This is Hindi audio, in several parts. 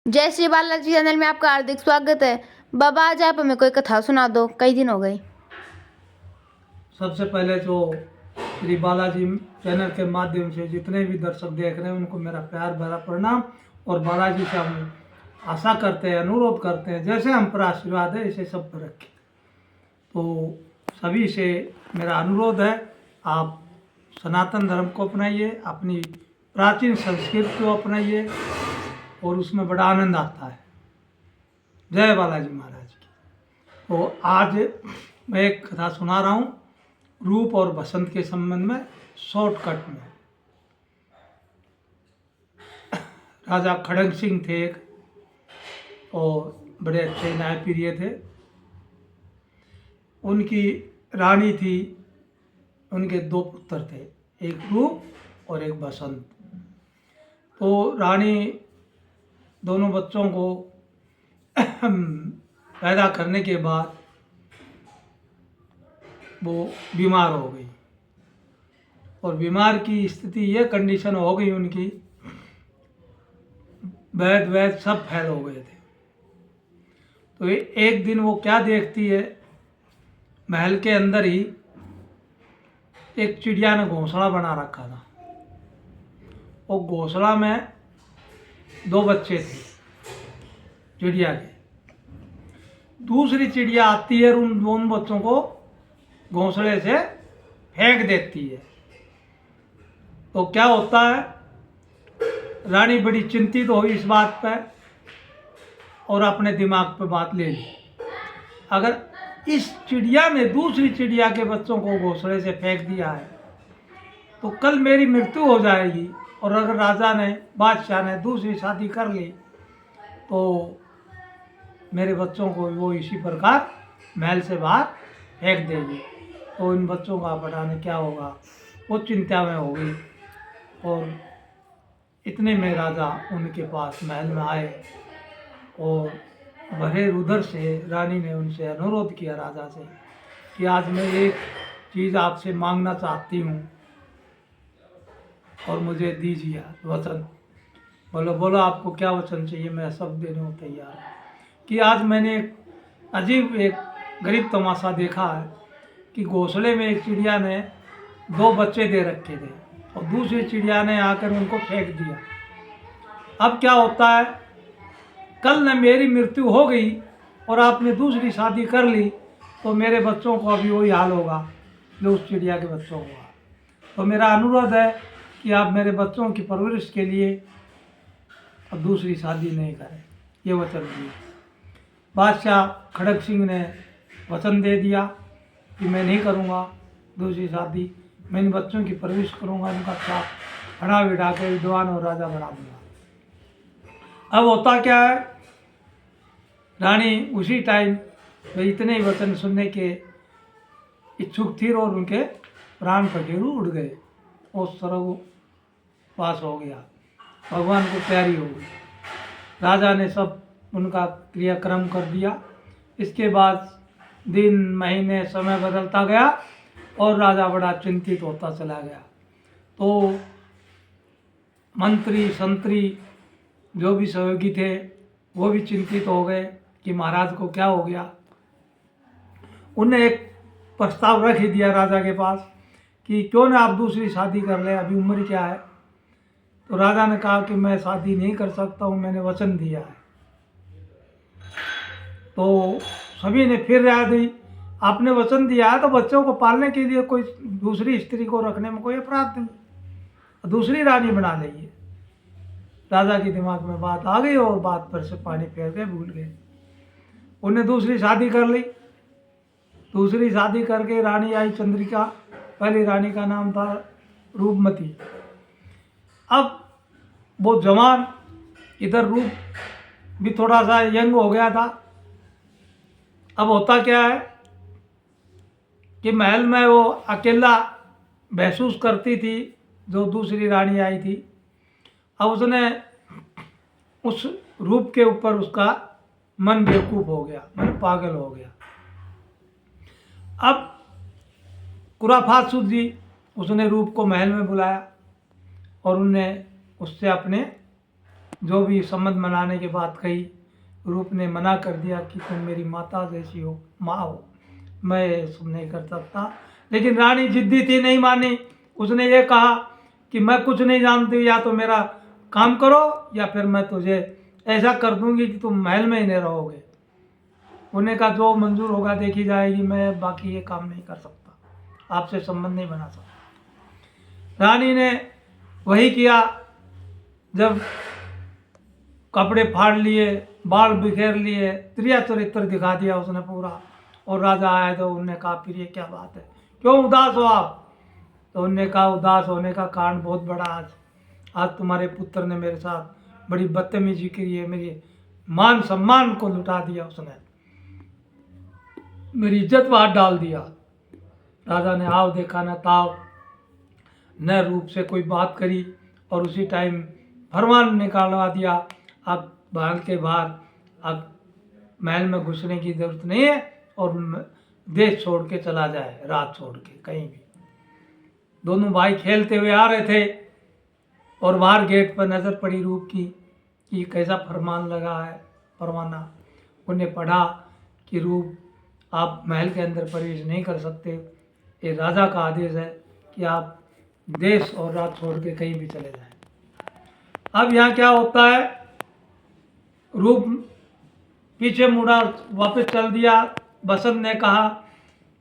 जय श्री बालाजी चैनल में आपका हार्दिक स्वागत है। बाबा आज आप हमें कोई कथा सुना दो, कई दिन हो गए। सबसे पहले जो श्री बालाजी चैनल के माध्यम से जितने भी दर्शक देख रहे हैं उनको मेरा प्यार भरा प्रणाम। और बालाजी से हम आशा करते हैं, अनुरोध करते हैं, जैसे हम पर आशीर्वाद है इसे सब पर रखें। तो सभी से मेरा अनुरोध है, आप सनातन धर्म को अपनाइए, अपनी प्राचीन संस्कृति को अपनाइए और उसमें बड़ा आनंद आता है। जय बालाजी महाराज की। तो आज मैं एक कथा सुना रहा हूँ रूप और बसंत के संबंध में, शॉर्टकट में। राजा खड़ग सिंह थे एक, और बड़े अच्छे न्यायप्रिय थे। उनकी रानी थी, उनके दो पुत्र थे, एक रूप और एक बसंत। तो रानी दोनों बच्चों को पैदा करने के बाद वो बीमार हो गई, और बीमार की स्थिति ये कंडीशन हो गई उनकी, वैद सब फैल हो गए थे। तो एक दिन वो क्या देखती है, महल के अंदर ही एक चिड़िया ने घोंसला बना रखा था। वो घोंसला में दो बच्चे थे चिड़िया के। दूसरी चिड़िया आती है, उन दोनों बच्चों को घोंसले से फेंक देती है। तो क्या होता है, रानी बड़ी चिंतित हुई इस बात पर और अपने दिमाग पे बात ले ली, अगर इस चिड़िया ने दूसरी चिड़िया के बच्चों को घोंसले से फेंक दिया है तो कल मेरी मृत्यु हो जाएगी, और अगर राजा ने, बादशाह ने दूसरी शादी कर ली तो मेरे बच्चों को वो इसी प्रकार महल से बाहर फेंक देगी। तो इन बच्चों का पता नहीं क्या होगा, वो चिंता में हो गई। और इतने में राजा उनके पास महल में आए, और भरे रुदर से रानी ने उनसे अनुरोध किया राजा से कि आज मैं एक चीज़ आपसे मांगना चाहती हूँ और मुझे दीजिए वचन। बोलो बोलो आपको क्या वचन चाहिए, मैं सब देने को तैयार हूँ। कि आज मैंने एक अजीब, एक गरीब तमाशा देखा है कि घोंसले में एक चिड़िया ने दो बच्चे दे रखे थे और दूसरी चिड़िया ने आकर उनको फेंक दिया। अब क्या होता है, कल न मेरी मृत्यु हो गई और आपने दूसरी शादी कर ली तो मेरे बच्चों को अभी वही हाल होगा जो उस चिड़िया के बच्चों को हुआ। तो मेरा अनुरोध है कि आप मेरे बच्चों की परवरिश के लिए अब दूसरी शादी नहीं करें, ये वचन दिए। बादशाह खड़ग सिंह ने वचन दे दिया कि मैं नहीं करूँगा दूसरी शादी, मैं इन बच्चों की परवरिश करूँगा, इनका अच्छा पढ़ा बिठा के विद्वान और राजा बना दूँगा। अब होता क्या है, रानी उसी टाइम वे इतने ही वचन सुनने के इच्छुक थी और उनके प्राण पखेरु उड़ गए, और स्वर्ग पास हो गया, भगवान को प्यारी हो गई। राजा ने सब उनका क्रियाक्रम कर दिया। इसके बाद दिन महीने समय बदलता गया और राजा बड़ा चिंतित होता चला गया। तो मंत्री संतरी जो भी सहयोगी थे वो भी चिंतित हो गए कि महाराज को क्या हो गया। उन्हें एक प्रस्ताव रख ही दिया राजा के पास कि क्यों ना आप दूसरी शादी कर लें, अभी उम्र क्या है। तो राजा ने कहा कि मैं शादी नहीं कर सकता हूँ, मैंने वचन दिया है। तो सभी ने फिर राय दी, आपने वचन दिया है तो बच्चों को पालने के लिए कोई दूसरी स्त्री को रखने में कोई अपराध नहीं, दूसरी रानी बना लेंगे। राजा के दिमाग में बात आ गई और बात पर से पानी फेर के भूल गए। उन्हें दूसरी शादी कर ली। दूसरी शादी करके रानी आई चंद्रिका, पहली रानी का नाम था रूपमती। अब वो जवान, इधर रूप भी थोड़ा सा यंग हो गया था। अब होता क्या है कि महल में वो अकेला महसूस करती थी जो दूसरी रानी आई थी। अब उसने उस रूप के ऊपर उसका मन बेवकूफ़ हो गया, मन पागल हो गया। अब खुराफात सूझी, उसने रूप को महल में बुलाया और उन्हें उससे अपने जो भी संबंध मनाने की बात कही, रूप ने मना कर दिया कि तुम मेरी माता जैसी हो, माँ हो, मैं ये सब नहीं कर सकता। लेकिन रानी जिद्दी थी, नहीं मानी। उसने ये कहा कि मैं कुछ नहीं जानती, या तो मेरा काम करो या फिर मैं तुझे ऐसा कर दूंगी कि तुम महल में ही नहीं रहोगे। उन्हें कहा जो मंजूर होगा देखी जाएगी, मैं बाकी ये काम नहीं कर सकता, आपसे संबंध नहीं बना सकता। रानी ने वही किया। जब कपड़े फाड़ लिए, बाल बिखेर लिए, त्रिया चरित्र दिखा दिया उसने पूरा। और राजा आया तो उनने कहा फिर ये क्या बात है, क्यों उदास हो आप? तो उनने कहा उदास होने का कारण बहुत बड़ा, आज तुम्हारे पुत्र ने मेरे साथ बड़ी बदतमीजी की है, मेरे मान सम्मान को लुटा दिया उसने, मेरी इज्जत पर हाथ डाल दिया। राजा ने आव देखा न ताव, न रूप से कोई बात करी, और उसी टाइम फरमान निकालवा दिया, अब महल के बाहर, अब महल में घुसने की जरूरत नहीं है, और देश छोड़ के चला जाए, रात छोड़ के कहीं भी। दोनों भाई खेलते हुए आ रहे थे, और बाहर गेट पर नज़र पड़ी रूप की कि कैसा फरमान लगा है, परवाना। उन्हें पढ़ा कि रूप आप महल के अंदर प्रवेश नहीं कर सकते, ये राजा का आदेश है कि आप देश और रात छोड़ के कहीं भी चले जाएं। अब यहाँ क्या होता है, रूप पीछे मुड़ा, वापस चल दिया। बसंत ने कहा,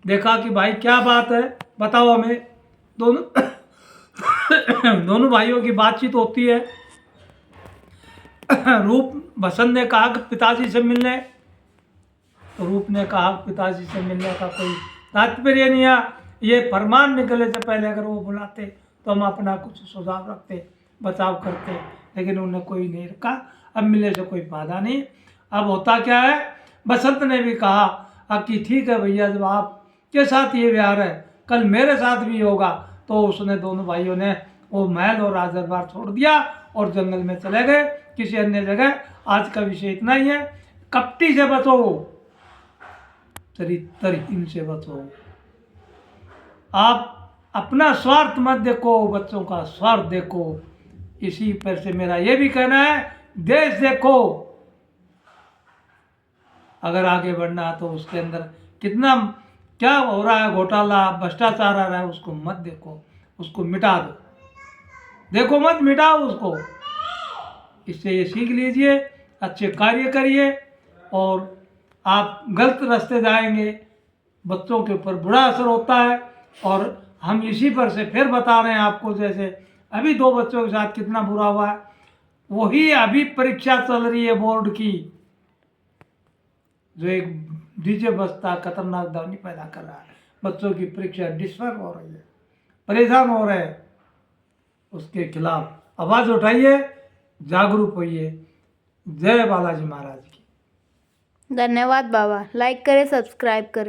देखा कि भाई क्या बात है, बताओ हमें। दोनों भाइयों की बातचीत होती है। रूप बसंत ने कहा कि पिताजी से मिलने, तो रूप ने कहा पिताजी से मिलने का कोई तात्पर्य नहीं है, ये फरमान निकलने से पहले अगर वो बुलाते तो हम अपना कुछ सुझाव रखते, बचाव करते, लेकिन उन्होंने कोई नहीं रखा। अब मिलने से कोई फायदा नहीं। अब होता क्या है, बसंत ने भी कहा अब कि ठीक है भैया, जब आपके साथ ये व्यवहार है, कल मेरे साथ भी होगा। तो उसने, दोनों भाइयों ने वो महल और राजदरबार छोड़ दिया और जंगल में चले गए किसी अन्य जगह। आज का विषय इतना ही है, कपटी से बचो, चरित्रहीन से बचो। आप अपना स्वार्थ मत देखो, बच्चों का स्वार्थ देखो। इसी पर से मेरा ये भी कहना है, देश देखो, अगर आगे बढ़ना तो उसके अंदर कितना क्या हो रहा है, घोटाला भ्रष्टाचार आ रहा है, उसको मत देखो, उसको मिटा दो। देखो मत, मिटाओ उसको। इससे ये सीख लीजिए, अच्छे कार्य करिए, और आप गलत रास्ते जाएंगे, बच्चों के ऊपर बुरा असर होता है। और हम इसी पर से फिर बता रहे हैं आपको, जैसे अभी 2 बच्चों के साथ कितना बुरा हुआ है, वही अभी परीक्षा चल रही है बोर्ड की, जो एक डीजे बजता खतरनाक ध्वनि पैदा कर रहा है, बच्चों की परीक्षा डिस्टर्ब हो रही है, परेशान हो रहे हैं। उसके खिलाफ आवाज उठाइए, जागरूक होइए। जय बालाजी महाराज की। धन्यवाद बाबा। लाइक करें, सब्सक्राइब करें।